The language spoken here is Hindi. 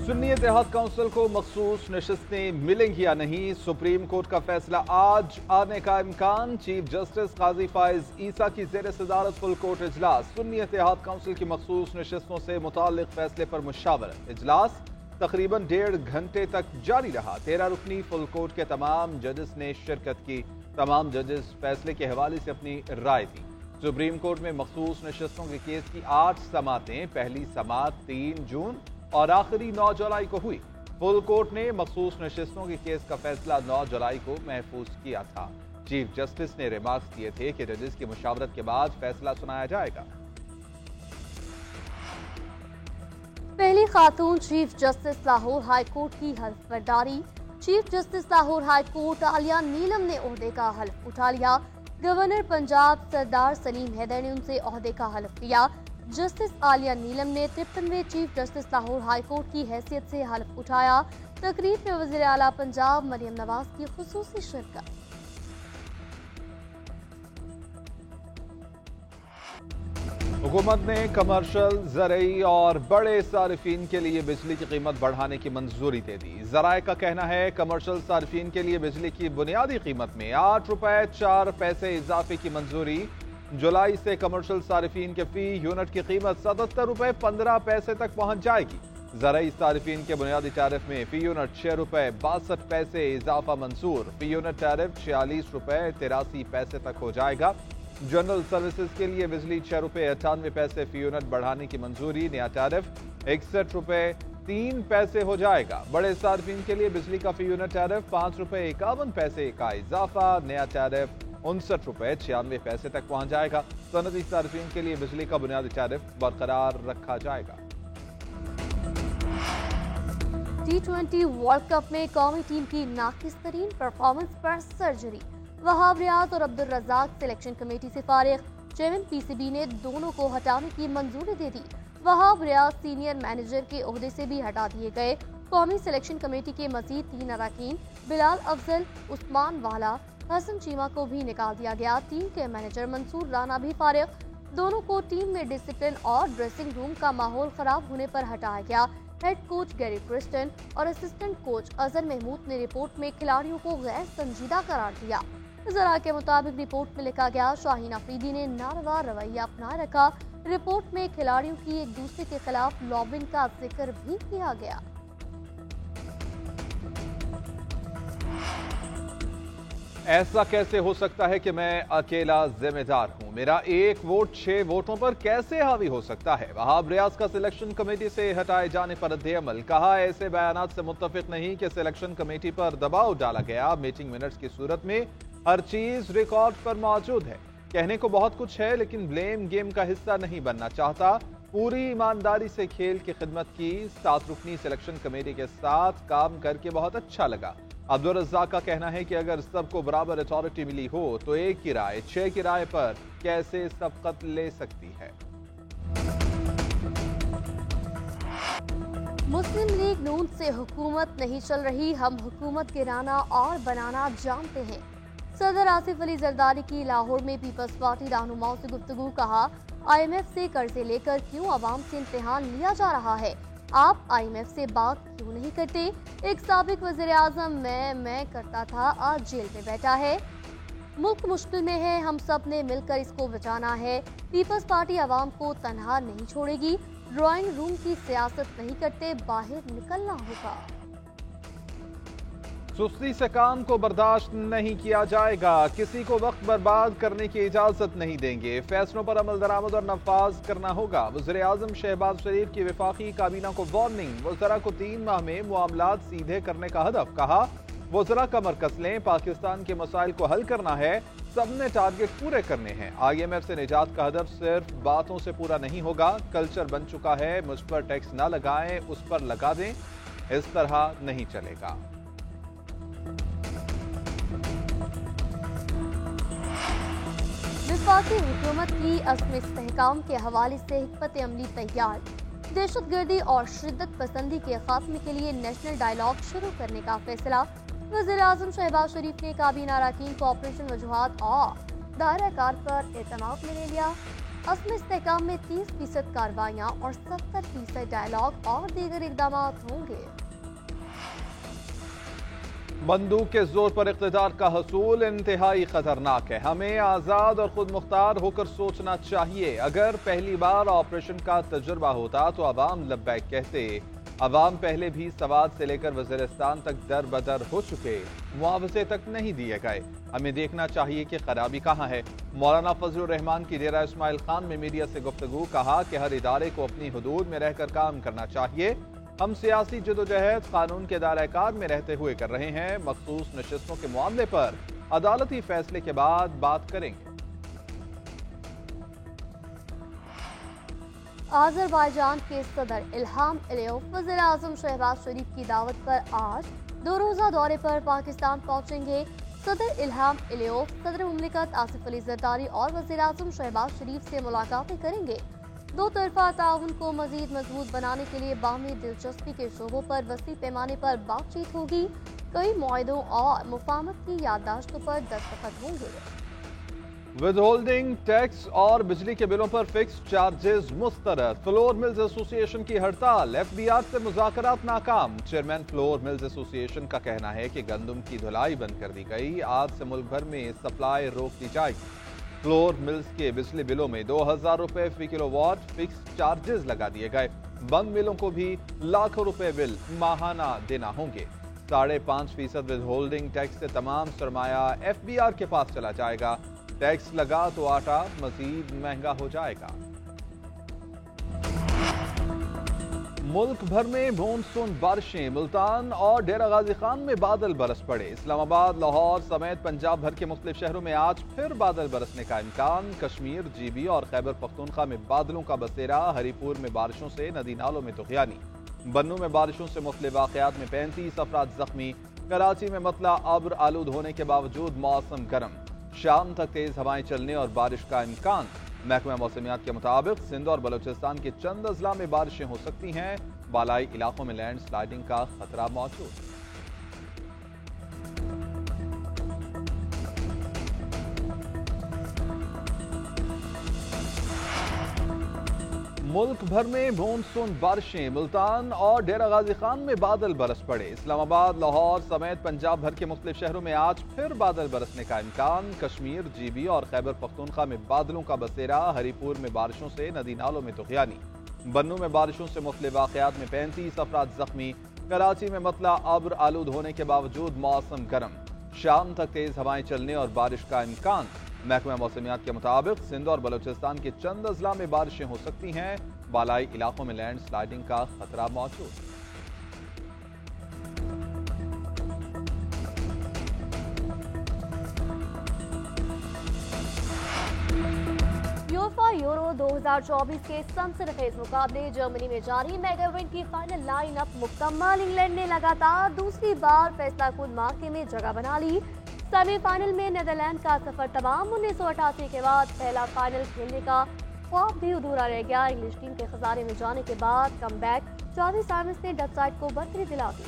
सुन्नी इत्तेहाद काउंसिल को मखसूस नशिस्तें मिलेंगी या नहीं, सुप्रीम कोर्ट का फैसला आज आने का इम्कान। चीफ जस्टिस काजी फाइज ईसा की जेर सदारत फुल कोर्ट इजलास। सुन्नी इत्तेहाद काउंसिल की मखसूस नशिस्तों से मुताल्लिक फैसले पर मुशावरत। इजलास तकरीबन 1.5 घंटे तक जारी रहा। 13 रुकनी फुल कोर्ट के तमाम जजेस ने शिरकत की। तमाम जजेस फैसले के हवाले से अपनी राय दी। सुप्रीम कोर्ट में मखसूस नशिस्तों के केस की 8 समातें, पहली समात 3 जून और आखिरी 9 जुलाई को हुई। फुल कोर्ट ने मखसूस नशिस्तों के केस का फैसला 9 जुलाई को महफूज किया था। चीफ जस्टिस ने रिमार्क्स दिए थे कि जजेस की मुशावरत के बाद फैसला सुनाया जाएगा। पहली खातून chief justice Lahore high court की हल्फ बर्दारी। Chief justice Lahore high court Aliya Neelam ने ओहदे का हल्फ उठा लिया। गवर्नर पंजाब सरदार सलीम हैदर ने उनसे ओहदे का हल्फ लिया। जस्टिस आलिया नीलम ने 53वें chief justice Lahore high court की हैसियत से हल्फ उठाया। तकरीब में वज़ीर आला पंजाब मरियम नवाज की खुसूसी शिरकत। हुकूमत ने कमर्शियल, ज़रई और बड़े सारिफीन के लिए बिजली की कीमत बढ़ाने की मंजूरी दे दी। ज़राए का कहना है कमर्शियल सारिफीन के लिए बिजली की बुनियादी कीमत में 8 रुपए 4 पैसे इजाफे की मंजूरी। जुलाई से कमर्शियल सारिफीन के फी यूनिट की कीमत 77 रुपए 15 पैसे तक पहुंच जाएगी। ज़रई सारिफीन के बुनियादी टैरिफ में फी यूनिट 6 रुपए 62 पैसे इजाफा मंसूर। फी यूनिट टैरिफ 46 रुपए 83 पैसे तक हो जाएगा। जनरल सर्विसेज के लिए बिजली 6 रुपए 98 पैसे फी यूनिट बढ़ाने की मंजूरी। नया टैरिफ 61 रुपए 3 पैसे हो जाएगा। बड़े सार्फिन के लिए बिजली का फी यूनिट टैरिफ 5 रुपए 51 पैसे का इजाफा। नया टैरिफ 59 रुपए 96 पैसे तक पहुंच जाएगा। सनती सार्फिन के लिए बिजली का बुनियादी टैरिफ बरकरार रखा जाएगा। T20 वर्ल्ड कप में कौमी टीम की नाकिस तरीन परफॉर्मेंस पर सर्जरी। वहाब रियाज और अब्दुल रज़ाक सिलेक्शन कमेटी से फारिग। चेयरमैन पीसीबी ने दोनों को हटाने की मंजूरी दे दी। वहाब रियाज सीनियर मैनेजर के ओहदे से भी हटा दिए गए। कौमी सिलेक्शन कमेटी के मजीद 3 अरकान बिलाल अफजल, उस्मान वाला, हसन चीमा को भी निकाल दिया गया। टीम के मैनेजर मंसूर राना भी फारिग। दोनों को टीम में डिसिप्लिन और ड्रेसिंग रूम का माहौल खराब होने पर हटाया गया। हेड कोच गैरी क्रिस्टन और असिस्टेंट कोच अजहर महमूद ने रिपोर्ट में खिलाड़ियों को गैर संजीदा करार दिया। जरा के मुताबिक रिपोर्ट में लिखा गया शाहीन अफरीदी ने नारवा रवैया अपनाए रखा। रिपोर्ट में खिलाड़ियों की एक दूसरे के खिलाफ लॉबिंग का जिक्र भी किया गया। ऐसा कैसे हो सकता है कि मैं अकेला जिम्मेदार हूं? मेरा एक वोट 6 वोटों पर कैसे हावी हो सकता है? वहाब रियाज का सिलेक्शन कमेटी से हटाए जाने पर रद्द-ए-अमल। कहा ऐसे बयानात से मुत्तफिक नहीं कि सिलेक्शन कमेटी पर दबाव डाला गया। मीटिंग मिनट्स की सूरत में हर चीज रिकॉर्ड पर मौजूद है। कहने को बहुत कुछ है लेकिन ब्लेम गेम का हिस्सा नहीं बनना चाहता। पूरी ईमानदारी से खेल की खिदमत की। 7 रुकनी सिलेक्शन कमेटी के साथ काम करके बहुत अच्छा लगा। अब्दुल रज़्ज़ाक का कहना है कि अगर सबको बराबर अथॉरिटी मिली हो तो एक की राय 6 की राय पर कैसे सबकत ले सकती है। मुस्लिम लीग नून से हुकूमत नहीं चल रही, हम हुकूमत गिराना और बनाना जानते हैं। सदर आसिफ अली जरदारी की लाहौर में पीपल्स पार्टी रहनुमाओं से गुफ्तगू। कहा IMF से कर्जे लेकर क्यों अवाम से इम्तिहान लिया जा रहा है? आप IMF से बात क्यों नहीं करते? एक साबिक वज़ीर आज़म मैं करता था, आज जेल में बैठा है। मुल्क मुश्किल में है, हम सब ने मिलकर इसको बचाना है। पीपल्स पार्टी अवाम को तनहा नहीं छोड़ेगी। ड्राइंग रूम की सियासत नहीं करते, बाहर निकलना होगा। सुस्ती से काम को बर्दाश्त नहीं किया जाएगा। किसी को वक्त बर्बाद करने की इजाजत नहीं देंगे। फैसलों पर अमल दरामद और नफाज करना होगा। वज़ीर आज़म शहबाज शरीफ की वफाकी काबीना को वार्निंग। वज़रा को 3 माह में मामलात सीधे करने का हदफ। कहा वज़रा कमर कस लें, पाकिस्तान के मसाइल को हल करना है, सबने टारगेट पूरे करने हैं। IMF से निजात का हदफ सिर्फ बातों से पूरा नहीं होगा। कल्चर बन चुका है, मुझ पर टैक्स ना लगाएं, उस पर लगा दें, इस तरह नहीं चलेगा। वफाकी हुकूमत की अज़्म इस्तेहकाम के हवाले से हिकमत अमली तैयार। दहशतगर्दी और शिद्दत पसंदी के खात्मे के लिए नेशनल डायलॉग शुरू करने का फैसला। वज़ीर आज़म शहबाज शरीफ ने काबीना अरकान को ऑपरेशन वजूहात और दायरा कार पर एतमाद में ले लिया। अस्म इस्तेहकाम में 30% कार्रवाइयाँ और 70% डायलॉग और दीगर इकदाम होंगे। बंदूक के जोर पर इक़्तिदार का हसूल इंतहाई खतरनाक है। हमें आज़ाद और खुद मुख्तार होकर सोचना चाहिए। अगर पहली बार ऑपरेशन का तजुर्बा होता तो अवाम लब्बैक कहते। अवाम पहले भी सवात से लेकर वज़ीरिस्तान तक दर बदर हो चुके, मुआवजे तक नहीं दिए गए। हमें देखना चाहिए कि खराबी कहाँ है। मौलाना फजलुर रहमान की डेरा इस्माइल खान में मीडिया से गुफ्तगू, कहा कि हर इदारे को अपनी हुदूद में रहकर काम करना चाहिए। हम सियासी जदोजहद कानून के दायरा-ए-कार में रहते हुए कर रहे हैं। मखसूस नशिस्तों के मामले पर अदालती फैसले के बाद बात करेंगे। आज़रबाईजान के सदर इल्हाम अलियोव वज़ीर-ए-आज़म शहबाज शरीफ की दावत पर आज 2 रोज़ा दौरे पर पाकिस्तान पहुंचेंगे। सदर इल्हाम अलियोव सदर मुमलिकत आसिफ अली ज़रदारी और वज़ीर-ए-आज़म शहबाज शरीफ से मुलाकातें करेंगे। दो तरफा ताउन को मजीद मजबूत बनाने के लिए बाहमी दिलचस्पी के शोबों पर वसी पैमाने पर बातचीत होगी। कई मुआहदों और मुफाहमत की याददाश्तों पर दस्तखत होंगे। विदहोल्डिंग टैक्स और बिजली के बिलों पर फिक्स चार्जेस मुस्तरद। फ्लोर मिल्स एसोसिएशन की हड़ताल, FBR से मुज़ाकरात नाकाम। चेयरमैन फ्लोर मिल्स एसोसिएशन का कहना है कि गंदम की धुलाई बंद कर दी गई। आज से मुल्क भर में सप्लाई रोक दी जाएगी। फ्लोर मिल्स के बिजली बिलों में 2000 रुपए फी किलोवाट फिक्स चार्जेस लगा दिए गए। बंद मिलों को भी लाखों रुपए बिल माहाना देना होंगे। 5.5% विदहोल्डिंग टैक्स से तमाम सरमाया FBR के पास चला जाएगा। टैक्स लगा तो आटा मजीद महंगा हो जाएगा। मुल्क भर में मानसून बारिशें, मुल्तान और डेरा गाजी खान में बादल बरस पड़े। इस्लामाबाद, लाहौर समेत पंजाब भर के मुख्तलिफ शहरों में आज फिर बादल बरसने का इम्कान। कश्मीर, GB और खैबर पख्तूनख्वा में बादलों का बसेरा। हरीपुर में बारिशों से नदी नालों में तुग़यानी। बन्नू में बारिशों से मुख्तलिफ वाक़यात में 35 अफराद जख्मी। कराची में मतला अब्र आलूद होने के बावजूद मौसम गर्म। शाम तक तेज हवाएं चलने और बारिश का इम्कान। महकमा मौसमियात के मुताबिक सिंध और बलूचिस्तान के चंद अजला में बारिशें हो सकती हैं। बालाई इलाकों में लैंड स्लाइडिंग का खतरा मौजूद। मुल्क भर में मानसून बारिशें, मुल्तान और डेरा गाजी खान में बादल बरस पड़े। इस्लामाबाद, लाहौर समेत पंजाब भर के मुख्तलिफ शहरों में आज फिर बादल बरसने का इम्कान। कश्मीर, GB और खैबर पख्तूनख्वा में बादलों का बसेरा। हरीपुर में बारिशों से नदी नालों में तुग़यानी। बन्नू में बारिशों से मुख्तलिफ वाक़यात में 35 अफराद जख्मी। कराची में मतला अब्र आलूद होने के बावजूद मौसम गर्म। शाम तक तेज हवाएं चलने और बारिश का इम्कान। महकमा मौसमियात के मुताबिक सिंध और बलूचिस्तान के चंद अजला में बारिशें हो सकती हैं। बालाई इलाकों में लैंड स्लाइडिंग का खतरा मौजूद। यूफा यूरो 2024 के सनसनीखेज मुकाबले जर्मनी में जारी। मेगा इवेंट की फाइनल लाइन अप मुकम्मल। इंग्लैंड ने लगातार दूसरी बार फैसला कुन मार्के में जगह बना ली। सेमीफाइनल में नीदरलैंड का सफर तमाम। 1988 के बाद पहला फाइनल खेलने का ख्वाब भी अधूरा रह गया। इंग्लिश टीम के खजाने में जाने के बाद कमबैक, जॉनी साइमंस ने डच साइड को बढ़तरी दिला दी।